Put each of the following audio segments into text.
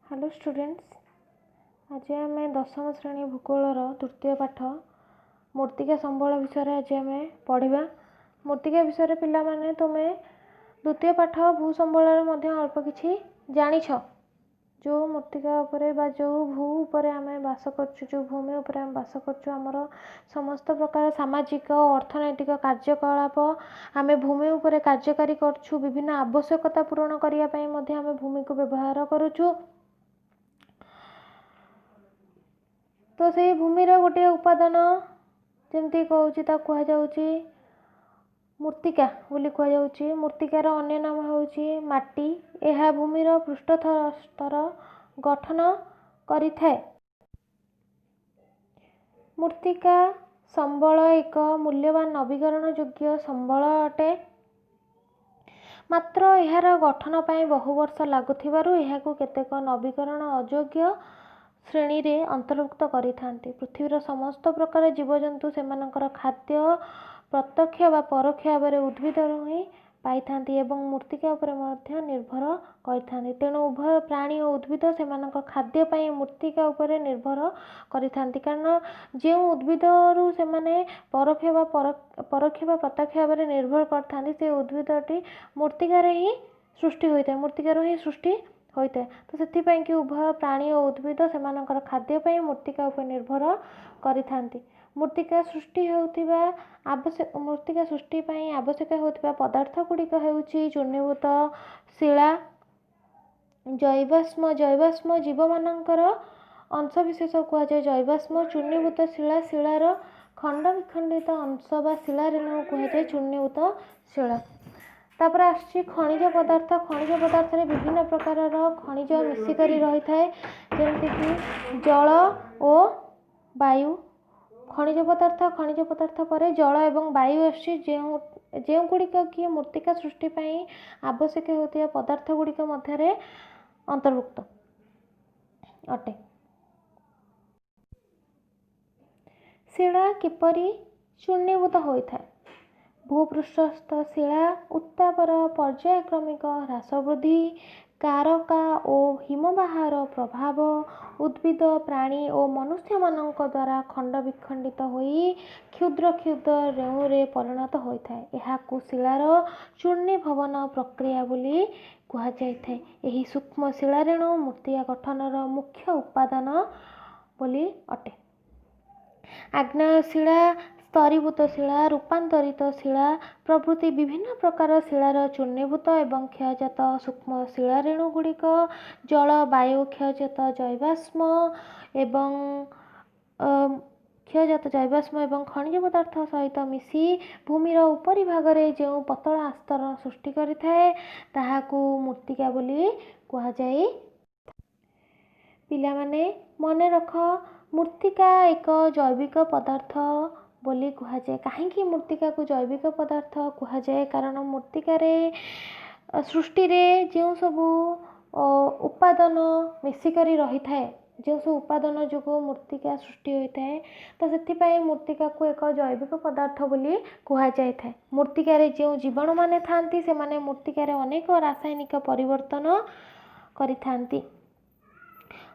Hello students, आज आम दशम श्रेणी भूगोलर तृतीय पाठ मूर्तिका संबल विषय आज आम पढ़ा। मूर्तिका विषय पिला माने तुम्हें द्वितीय पाठ भू संबल अल्प किछि जानिछ। जो मूर्तिका उपरे बा जो भू उपरे आम बास करछु, जो भूमि उपरे आम बास करछु, आमर समस्त प्रकार सामाजिक और अर्थनैतिक कार्यकलाप आम भूमि उपरे कार्यकारी करछु। विभिन्न आवश्यकता पूरण करिया पई मध्ये आम भूमि को व्यवहार करूछु। तो से भूमिर गोटे उपादान जमती कहूँ कहुच्छी मूर्तिका बोली कहुच्छी। मूर्तिकार अन्य नाम होची माटी। यह भूमिर पृष्ठ स्तर गठन करिथाए। मूर्तिका संबल एक मूल्यवान नवीकरण योग्य संबल अटे, मात्र यार गठन पाई बहु वर्ष लागुथिबारु एहाकु केतेक नवीकरण अयोग्य श्रेणी रे अंतर्भुक्त करिथांती। पृथ्वीर समस्त प्रकार जीवजंतु सेमानकर खाद्य प्रत्यक्ष व परोक्ष भाव में उद्भिद ही पाइथांती एवं मूर्तिका उपरे मध्य निर्भर करिथांती। तेणु उभय प्राणी और उद्भिद सेमानकर खाद्य पाई मूर्तिका उपरे निर्भर करिथांती। कारण जो उद्भिद रु सेमाने परोक्ष व प्रत्यक्ष भाव में निर्भर करथांती, से उद्भिदटी मूर्तिकार ही सृष्टि होइते, मूर्तिकार ही सृष्टि होइते। तो से कि उभय प्राणी और उद्भिद सेमानकर खाद्य पाई मूर्तिका उपर निर्भर करिथांती। मूर्तिका सृष्टि होउथिबा मूर्तिका सृष्टि पाई आवश्यक होउथिबा पदार्थ गुड़िक हेउछि चूर्णीभूत शिला, जैवाश्म जीव मानकर अंशविशेष कहुए जैवाश्म, चूर्णीभूत शिला शिलार खंड विखंडित अंश बा शिला रेणु कहुए चूर्णीभूत शिला। तापर आछि खनिज पदार्थ। खनिज पदार्थ रे विभिन्न प्रकार खनिज मिसिकरी रही थाए, जेमति कि जल और वायु। खनिज पदार्थ पर जल एवं वायु आछि, जो गुड़िक कि मूर्तिका सृष्टि पाई आवश्यक होता पदार्थ गुड़िक मध्य अंतर्भुक्त अटे। शिला किपरि चूर्णीभूत होता है? भूपृष्ठस्थ शिला उत्तापर पर्यायक्रमिक ह्रास वृद्धि कारका और हिमबाहर प्रभाव उद्भिद प्राणी और मनुष्य मानक द्वारा खंड विखंडित होई क्षुद्र क्षुद्र रेणुरे परिणत होता है। यह शिलार चूर्णीभवन प्रक्रिया बोली कहुए। यही सूक्ष्म शिला रेणु मूर्तिका गठनर मुख्य उपादान बोली अटे। आग्नेय शिला, स्तरीभूत शिला, रूपांतरित शिला प्रभृति विभिन्न प्रकार शिलार चूर्णीभूत एवं क्षयजात सूक्ष्म शिला रेणु गुड़िक जल वायु क्षयजात जैवाश्म एवं खनिज पदार्थ सहित मिसी भूमिर उपरी भागरे जो पतला आस्तरण सृष्टि करिथाए ताहाकु मूर्तिका बोली कहुए। पिला माने मने रख, मूर्तिका एक जैविक पदार्थ बोली कहुए। कहीं मूर्तिका को जैविक पदार्थ कहुए? कारण मूर्तिकार सृष्टि रे जो सब उपादान मिसिकरी रही थाए, जो सब उपादान जो मूर्तिका सृष्टि होता है, तो से मूर्तिका को एक जैविक पदार्थ बोली कहुए। मूर्तिकार जो जीवाणु माने थांती से माने मूर्तिकार अनेक रासायनिक परिवर्तन करिथांती।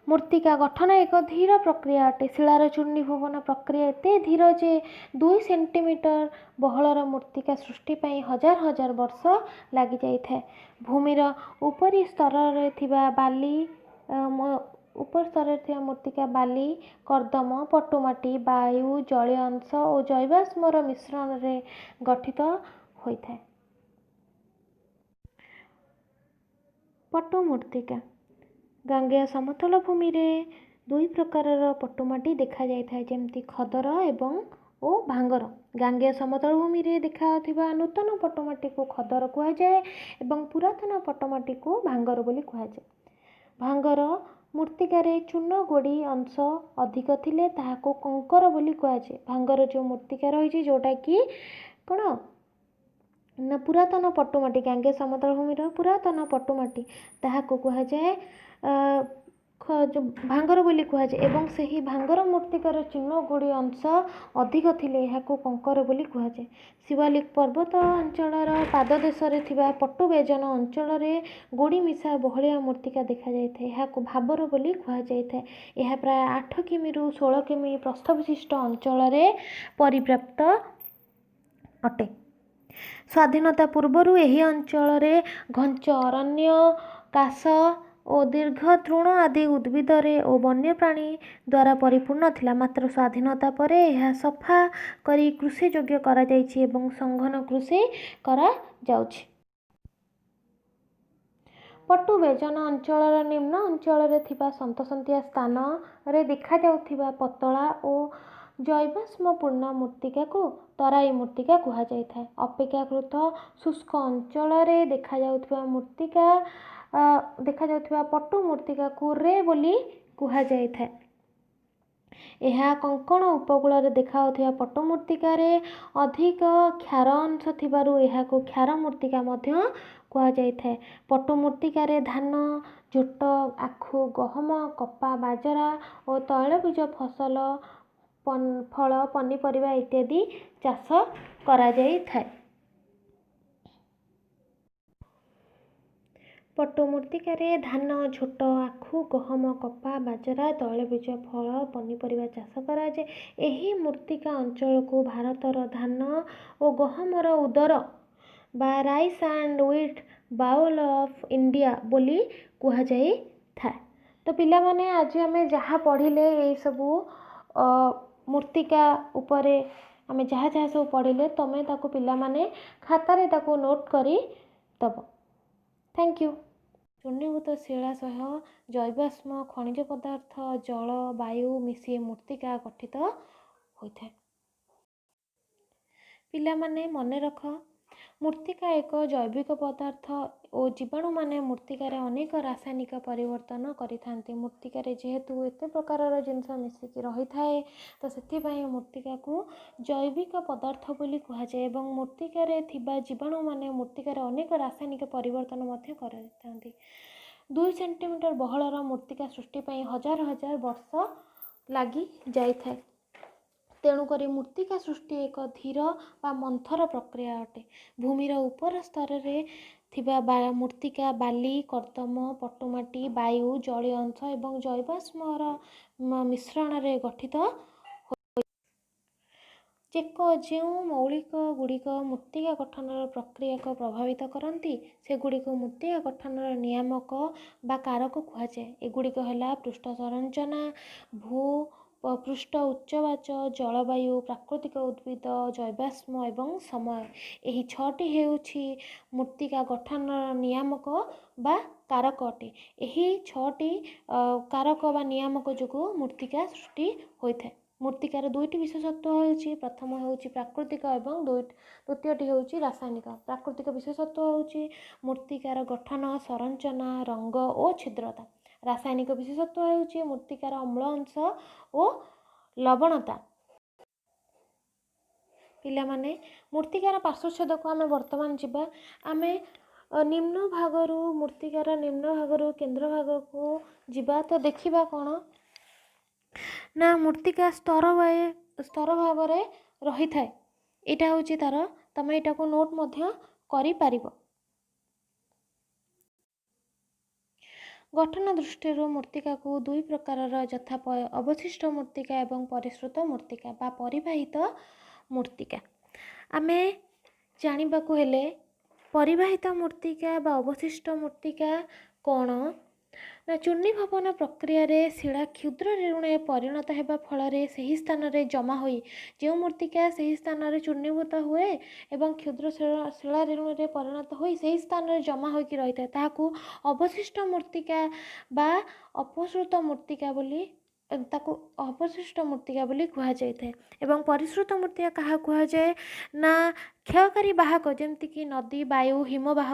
मूर्तिका गठन एक धीर प्रक्रिया अटे। शिलार चूर्णीभवन प्रक्रिया एते धीर जे 2 सेंटीमीटर बहलर मूर्तिका सृष्टि पाई हजार हजार वर्ष लगी जाइए। भूमिर उपरी स्तर रे थिबा बाली ऊपर स्तर थिबा मूर्तिका बाली, कर्दम, पटुमाटी, वायु, जलीय अंश और जैवाश्मर मिश्रण रे गठित होइथाए। पटु मूर्तिका गांगेय समतल भूमि रे 2 प्रकार पटुमाटी देखा जाए, जमती खदर एवं ओ भांगर। गांगेय समतल भूमि रे देखा नूतन पटुमाटी को खदर कहुए एवं पुरातन पटुमाटी को भांगर बोली कहुए। भांगर मूर्तिकार चूर्ण गोड़ी अंश अधिक थिले ताहाको कंकर बोली कहुए। भांगर जो मूर्तिका रही जोटा कि कौन ना पुरातन पटुमाटी, गांगेय समतल भूमि पुरातन पटुमाटी ताहाको कहुए जो ଭାଙ୍ଗର ବୋଲି କୁହାଯାଏ ଏବଂ ସେହି ଭାଙ୍ଗର ମୂର୍ତ୍ତିକାର ଚିହ୍ନ ଗୁଡ଼ିଏ ଅଂଶ ଅଧିକ ଥିଲେ ଏହାକୁ କଙ୍କର ବୋଲି କୁହାଯାଏ। ଶିବାଲିକ ପର୍ବତ ଅଞ୍ଚଳର ପାଦଦେଶରେ ଥିବା ପଟ୍ଟୁବେଜନ ଅଞ୍ଚଳରେ ଗୋଡ଼ି ମିଶା ବହଳିଆ ମୂର୍ତ୍ତିକା ଦେଖାଯାଇଥାଏ। ଏହାକୁ ଭାବର ବୋଲି କୁହାଯାଇଥାଏ। ଏହା ପ୍ରାୟ 8 କିମିରୁ 16 କିମି ପ୍ରସ୍ଥ ବିଶିଷ୍ଟ ଅଞ୍ଚଳରେ ପରିବ୍ୟାପ୍ତ ଅଟେ। ସ୍ୱାଧୀନତା ପୂର୍ବରୁ ଏହି ଅଞ୍ଚଳରେ ଘଞ୍ଚ ଅରଣ୍ୟ, କାଶ ଓ ଦୀର୍ଘ ତୃଣ ଆଦି ଉଦ୍ଭିଦରେ ଓ ବନ୍ୟପ୍ରାଣୀ ଦ୍ୱାରା ପରିପୂର୍ଣ୍ଣ ଥିଲା। ମାତ୍ର ସ୍ୱାଧୀନତା ପରେ ଏହା ସଫା କରି କୃଷିଯୋଗ୍ୟ କରାଯାଇଛି ଏବଂ ସଘନ କୃଷି କରାଯାଉଛି। ପଟ୍ଟୁବେଜନ ଅଞ୍ଚଳର ନିମ୍ନ ଅଞ୍ଚଳରେ ଥିବା ସନ୍ତସନ୍ତିଆ ସ୍ଥାନରେ ଦେଖାଯାଉଥିବା ପତଳା ଓ ଜୈବାଶ୍ମପୂର୍ଣ୍ଣ ମୂର୍ତ୍ତିକାକୁ ତରାଇ ମୂର୍ତ୍ତିକା କୁହାଯାଇଥାଏ। ଅପେକ୍ଷାକୃତ ଶୁଷ୍କ ଅଞ୍ଚଳରେ ଦେଖାଯାଉଥିବା ପଟ୍ଟୁ ମୂର୍ତ୍ତିକାକୁ ରେ ବୋଲି କୁହାଯାଇଥାଏ। ଏହା କଙ୍କଣ ଉପକୂଳରେ ଦେଖାଯାଉଥିବା ପଟ୍ଟୁ ମୂର୍ତ୍ତିକାରେ ଅଧିକ କ୍ଷାର ଅଂଶ ଥିବାରୁ ଏହାକୁ କ୍ଷାର ମୂର୍ତ୍ତିକା ମଧ୍ୟ କୁହାଯାଇଥାଏ। ପଟ୍ଟୁ ମୂର୍ତ୍ତିକାରେ ଧାନ, ଝୋଟ, ଆଖୁ, ଗହମ, କପା, ବାଜରା ଓ ତୈଳବୀଜ ଫଳ, ପନିପରିବା ଇତ୍ୟାଦି ଚାଷ କରାଯାଇଥାଏ। ପଟ୍ଟୁ ମୂର୍ତ୍ତିକାରେ ଧାନ, ଝୋଟ, ଆଖୁ, ଗହମ, କପା, ବାଜରା, ତୈଳବୀଜ, ଫଳ, ପନିପରିବା ଚାଷ କରାଯାଏ। ଏହି ମୂର୍ତ୍ତିକା ଅଞ୍ଚଳକୁ ଭାରତର ଧାନ ଓ ଗହମର ଉଦର ବା rice and wheat bowl of India ବୋଲି କୁହାଯାଇଥାଏ। ତ ପିଲାମାନେ ଆଜି ଆମେ ଯାହା ପଢ଼ିଲେ ଏହିସବୁ ମୂର୍ତ୍ତିକା ଉପରେ ଆମେ ଯାହା ସବୁ ପଢ଼ିଲେ ତମେ ତାକୁ ପିଲାମାନେ ଖାତାରେ ତାକୁ ନୋଟ୍ କରି ଦେବ। Thank you. ଚୂର୍ଣ୍ଣୀଭୂତ ଶିଳା ସହ ଜୈବାଶ୍ମ ଖଣିଜ ପଦାର୍ଥ, ଜଳ, ବାୟୁ ମିଶି ମୂର୍ତ୍ତିକା ଗଠିତ ହୋଇଥାଏ। ପିଲାମାନେ ମନେ ରଖ, ମୂର୍ତ୍ତିକା ଏକ ଜୈବିକ ପଦାର୍ଥ ଓ ଜୀବାଣୁମାନେ ମୂର୍ତ୍ତିକାରେ ଅନେକ ରାସାୟନିକ ପରିବର୍ତ୍ତନ କରିଥାନ୍ତି। ମୂର୍ତ୍ତିକାରେ ଯେହେତୁ ଏତେ ପ୍ରକାରର ଜିନିଷ ମିଶିକି ରହିଥାଏ ତ ସେଥିପାଇଁ ମୂର୍ତ୍ତିକାକୁ ଜୈବିକ ପଦାର୍ଥ ବୋଲି କୁହାଯାଏ ଏବଂ ମୂର୍ତ୍ତିକାରେ ଥିବା ଜୀବାଣୁମାନେ ମୂର୍ତ୍ତିକାରେ ଅନେକ ରାସାୟନିକ ପରିବର୍ତ୍ତନ ମଧ୍ୟ କରିଥାନ୍ତି। 2 ସେଣ୍ଟିମିଟର ବହଳର ମୂର୍ତ୍ତିକା ସୃଷ୍ଟି ପାଇଁ ହଜାର ହଜାର ବର୍ଷ ଲାଗି ଯାଇଥାଏ। ତେଣୁକରି ମୂର୍ତ୍ତିକା ସୃଷ୍ଟି ଏକ ଧୀର ବା ମନ୍ଥର ପ୍ରକ୍ରିୟା ଅଟେ। ଭୂମିର ଉପର ସ୍ତରରେ ଥିବା ମୂର୍ତ୍ତିକା ବାଲି, କର୍ଦ୍ଦମ, ପଟୁମାଟି, ବାୟୁ, ଜଳୀୟ ଅଂଶ ଏବଂ ଜୈବାଶ୍ମର ମିଶ୍ରଣରେ ଗଠିତ ହୋଇଥାଏ। ଯେଉଁ ମୌଳିକ ଗୁଡ଼ିକ ମୂର୍ତ୍ତିକା ଗଠନର ପ୍ରକ୍ରିୟାକୁ ପ୍ରଭାବିତ କରନ୍ତି ସେଗୁଡ଼ିକୁ ମୂର୍ତ୍ତିକା ଗଠନର ନିୟାମକ ବା କାରକ କୁହାଯାଏ। ଏଗୁଡ଼ିକ ହେଲା ପୃଷ୍ଠ ସଂରଚନା, ଭୂ-ପୃଷ୍ଠ ଉଚ୍ଚବାଚ, ଜଳବାୟୁ, ପ୍ରାକୃତିକ ଉଦ୍ଭିଦ, ଜୈବାଶ୍ମ ଏବଂ ସମୟ। ଏହି 6ଟି ହେଉଛି ମୂର୍ତ୍ତିକା ଗଠନର ନିୟାମକ ବା କାରକ ଅଟେ। ଏହି 6ଟି କାରକ ବା ନିୟାମକ ଯୋଗୁଁ ମୂର୍ତ୍ତିକା ସୃଷ୍ଟି ହୋଇଥାଏ। ମୂର୍ତ୍ତିକାର 2ଟି ବିଶେଷତ୍ୱ ହେଉଛି, ପ୍ରଥମ ହେଉଛି ପ୍ରାକୃତିକ ଏବଂ ଦ୍ୱିତୀୟଟି ହେଉଛି ରାସାୟନିକ। ପ୍ରାକୃତିକ ବିଶେଷତ୍ୱ ହେଉଛି ମୂର୍ତ୍ତିକାର ଗଠନ, ସଂରଚନା, ରଙ୍ଗ ଓ ଛିଦ୍ରତା। ରାସାୟନିକ ବିଶେଷତ୍ୱ ହେଉଛି ମୂର୍ତ୍ତିକାର ଅମ୍ଳ ଅଂଶ ଓ ଲବଣତା। ପିଲାମାନେ ମୂର୍ତ୍ତିକାର ପାର୍ଶ୍ୱଚ୍ଛେଦକୁ ଆମେ ବର୍ତ୍ତମାନ ଯିବା। ଆମେ ମୂର୍ତ୍ତିକାର ନିମ୍ନ ଭାଗରୁ କେନ୍ଦ୍ର ଭାଗକୁ ଯିବା। ତ ଦେଖିବା କ'ଣ ନା ମୂର୍ତ୍ତିକା ସ୍ତର ଭାବରେ ରହିଥାଏ। ଏଇଟା ହେଉଛି ତାର, ତମେ ଏଇଟାକୁ ନୋଟ୍ ମଧ୍ୟ କରିପାରିବ। ଗଠନ ଦୃଷ୍ଟିରୁ ମୂର୍ତ୍ତିକାକୁ 2 ପ୍ରକାରର ଯଥା ଅବଶିଷ୍ଟ ମୂର୍ତ୍ତିକା ଏବଂ ପରିଶ୍ରୁତ ମୂର୍ତ୍ତିକା ବା ପରିବାହିତ ମୂର୍ତ୍ତିକା। ଆମେ ଜାଣିବାକୁ ହେଲେ ପରିବାହିତ ମୂର୍ତ୍ତିକା ବା ଅବଶିଷ୍ଟ ମୂର୍ତ୍ତିକା କ'ଣ ନା ଚୂର୍ଣ୍ଣୀଭବନ ପ୍ରକ୍ରିୟାରେ ଶିଳା କ୍ଷୁଦ୍ର ରେଣୁରେ ପରିଣତ ହେବା ଫଳରେ ସେହି ସ୍ଥାନରେ ଜମା ହୋଇ ଯେଉଁ ମୂର୍ତ୍ତିକା ସେହି ସ୍ଥାନରେ ଚୂର୍ଣ୍ଣୀଭୂତ ହୁଏ ଏବଂ କ୍ଷୁଦ୍ର ଶିଳା ରେଣୁରେ ପରିଣତ ହୋଇ ସେହି ସ୍ଥାନରେ ଜମା ହୋଇକି ରହିଥାଏ ତାହାକୁ ଅବଶିଷ୍ଟ ମୂର୍ତ୍ତିକା ବା ଅପସୃତ ମୂର୍ତ୍ତିକା ବୋଲି କୁହାଯାଇଥାଏ। ଏବଂ ପରିଶ୍ରୁତ ମୂର୍ତ୍ତିକା କାହା କୁହାଯାଏ ନା କ୍ଷୟକାରୀ ବାହକ ଯେମିତିକି ନଦୀ, ବାୟୁ, ହିମବାହ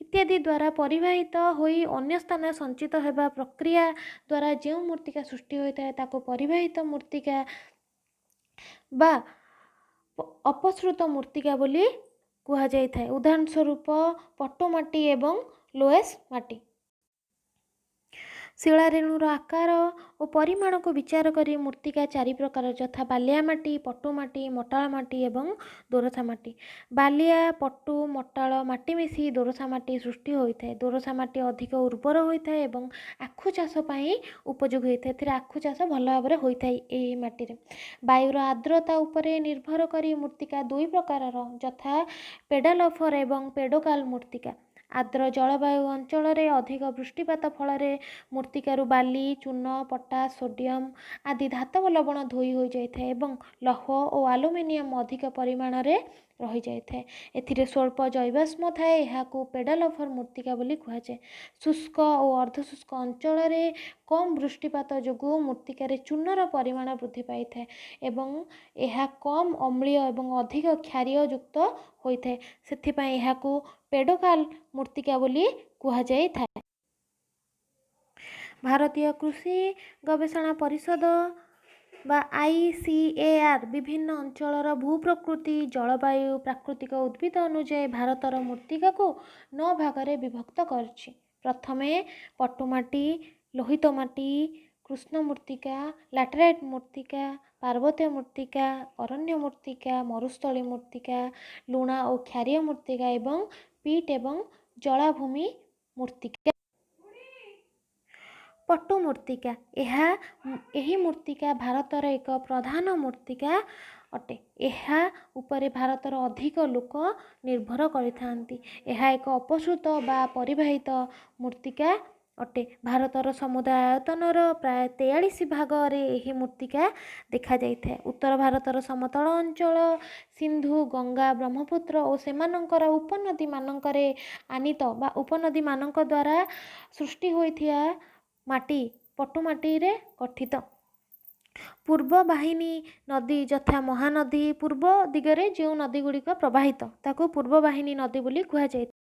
ଇତ୍ୟାଦି ଦ୍ୱାରା ପରିବାହିତ ହୋଇ ଅନ୍ୟ ସ୍ଥାନରେ ସଞ୍ଚିତ ହେବା ପ୍ରକ୍ରିୟା ଦ୍ୱାରା ଯେଉଁ ମୂର୍ତ୍ତିକା ସୃଷ୍ଟି ହୋଇଥାଏ ତାକୁ ପରିବାହିତ ମୂର୍ତ୍ତିକା ବା ଅପସୃତ ମୂର୍ତ୍ତିକା ବୋଲି କୁହାଯାଇଥାଏ। ଉଦାହରଣ ସ୍ୱରୂପ ପଟ୍ଟୁମାଟି ଏବଂ ଲୋଏସ୍ ମାଟି। ଶିଳାରେଣୁର ଆକାର ଓ ପରିମାଣକୁ ବିଚାର କରି ମୃତ୍ତିକା ଚାରି ପ୍ରକାର ଯଥା ବାଲିଆ ମାଟି, ପଟୁ ମାଟି, ମଟାଳ ମାଟି ଏବଂ ଦୋରସା ମାଟି। ବାଲିଆ, ପଟୁ, ମଟାଳ ମାଟି ମିଶି ଦୋରସା ମାଟି ସୃଷ୍ଟି ହୋଇଥାଏ। ଦୋରସା ମାଟି ଅଧିକ ଉର୍ବର ହୋଇଥାଏ ଏବଂ ଆଖୁ ଚାଷ ପାଇଁ ଉପଯୋଗୀ ହୋଇଥାଏ। ଏଥିରେ ଆଖୁ ଚାଷ ଭଲ ଭାବରେ ହୋଇଥାଏ ଏହି ମାଟିରେ। ବାୟୁର ଆର୍ଦ୍ରତା ଉପରେ ନିର୍ଭର କରି ମୃତ୍ତିକା ଦୁଇ ପ୍ରକାରର ଯଥା ପେଡାଲଫର ଏବଂ ପେଡୋକାଲ ମୃତ୍ତିକା। ଆର୍ଦ୍ର ଜଳବାୟୁ ଅଞ୍ଚଳରେ ଅଧିକ ବୃଷ୍ଟିପାତ ଫଳରେ ମୃତ୍ତିକାରୁ ବାଲି, ଚୂନ, ପଟାସ, ସୋଡ଼ିୟମ ଆଦି ଧାତବ ଲବଣ ଧୋଇ ହୋଇଯାଇଥାଏ ଏବଂ ଲୌହ ଓ ଆଲୁମିନିୟମ ଅଧିକ ପରିମାଣରେ ରହିଯାଇଥାଏ। ଏଥିରେ ସ୍ୱଳ୍ପ ଜୈବାଶ୍ମ ଥାଏ। ଏହାକୁ ପେଡାଲଫର ମୃତ୍ତିକା ବୋଲି କୁହାଯାଏ। ଶୁଷ୍କ ଓ ଅର୍ଦ୍ଧଶୁଷ୍କ ଅଞ୍ଚଳରେ କମ୍ ବୃଷ୍ଟିପାତ ଯୋଗୁଁ ମୃତ୍ତିକାରେ ଚୂନର ପରିମାଣ ବୃଦ୍ଧି ପାଇଥାଏ ଏବଂ ଏହା କମ୍ ଅମ୍ଳୀୟ ଏବଂ ଅଧିକ କ୍ଷାରୀୟଯୁକ୍ତ ହୋଇଥାଏ। ସେଥିପାଇଁ ଏହାକୁ ପେଡୋକାଲ ମୃତ୍ତିକା ବୋଲି କୁହାଯାଇଥାଏ। ଭାରତୀୟ କୃଷି ଗବେଷଣା ପରିଷଦ ବା ICAR ବିଭିନ୍ନ ଅଞ୍ଚଳର ଭୂପ୍ରକୃତି, ଜଳବାୟୁ, ପ୍ରାକୃତିକ ଉଦ୍ଭିଦ ଅନୁଯାୟୀ ଭାରତର ମୃତ୍ତିକାକୁ 9 ଭାଗରେ ବିଭକ୍ତ କରିଛି। ପ୍ରଥମେ ପଟୁମାଟି, ଲୋହିତ ମାଟି, କୃଷ୍ଣ ମୃତ୍ତିକା, ଲାଟରାଇଟ ମୃତ୍ତିକା, ପାର୍ବତ୍ୟ ମୃତ୍ତିକା, ଅରଣ୍ୟ ମୃତ୍ତିକା, ମରୁସ୍ଥଳୀ ମୃତ୍ତିକା, ଲୁଣା ଓ କ୍ଷାରୀୟ ମୃତ୍ତିକା ଏବଂ ପିଟ୍ ଏବଂ ଜଳାଭୂମି ମୃତ୍ତିକା। ପଟୁ ମୃତ୍ତିକା ଏହି ମୃତ୍ତିକା ଭାରତର ଏକ ପ୍ରଧାନ ମୃତ୍ତିକା ଅଟେ। ଏହା ଉପରେ ଭାରତର ଅଧିକ ଲୋକ ନିର୍ଭର କରିଥାନ୍ତି। ଏହା ଏକ ଅପସୃତ ବା ପରିବାହିତ ମୃତ୍ତିକା ଅଟେ। ଭାରତର ସମୁଦାୟ ଆୟତନର ପ୍ରାୟ 43 ଭାଗରେ ଏହି ମୃତ୍ତିକା ଦେଖାଯାଇଥାଏ। ଉତ୍ତର ଭାରତର ସମତଳ ଅଞ୍ଚଳ, ସିନ୍ଧୁ, ଗଙ୍ଗା, ବ୍ରହ୍ମପୁତ୍ର ଓ ସେମାନଙ୍କର ଉପନଦୀମାନଙ୍କରେ ଆନିତ ବା ଉପନଦୀମାନଙ୍କ ଦ୍ୱାରା ସୃଷ୍ଟି ହୋଇଥିବା ମାଟି ପଟୁ ମାଟିରେ ଗଠିତ। ପୂର୍ବ ବାହିନୀ ନଦୀ ଯଥା ମହାନଦୀ ପୂର୍ବ ଦିଗରେ ଯେଉଁ ନଦୀ ଗୁଡ଼ିକ ପ୍ରବାହିତ ତାକୁ ପୂର୍ବ ବାହିନୀ ନଦୀ ବୋଲି କୁହାଯାଇଥାଏ।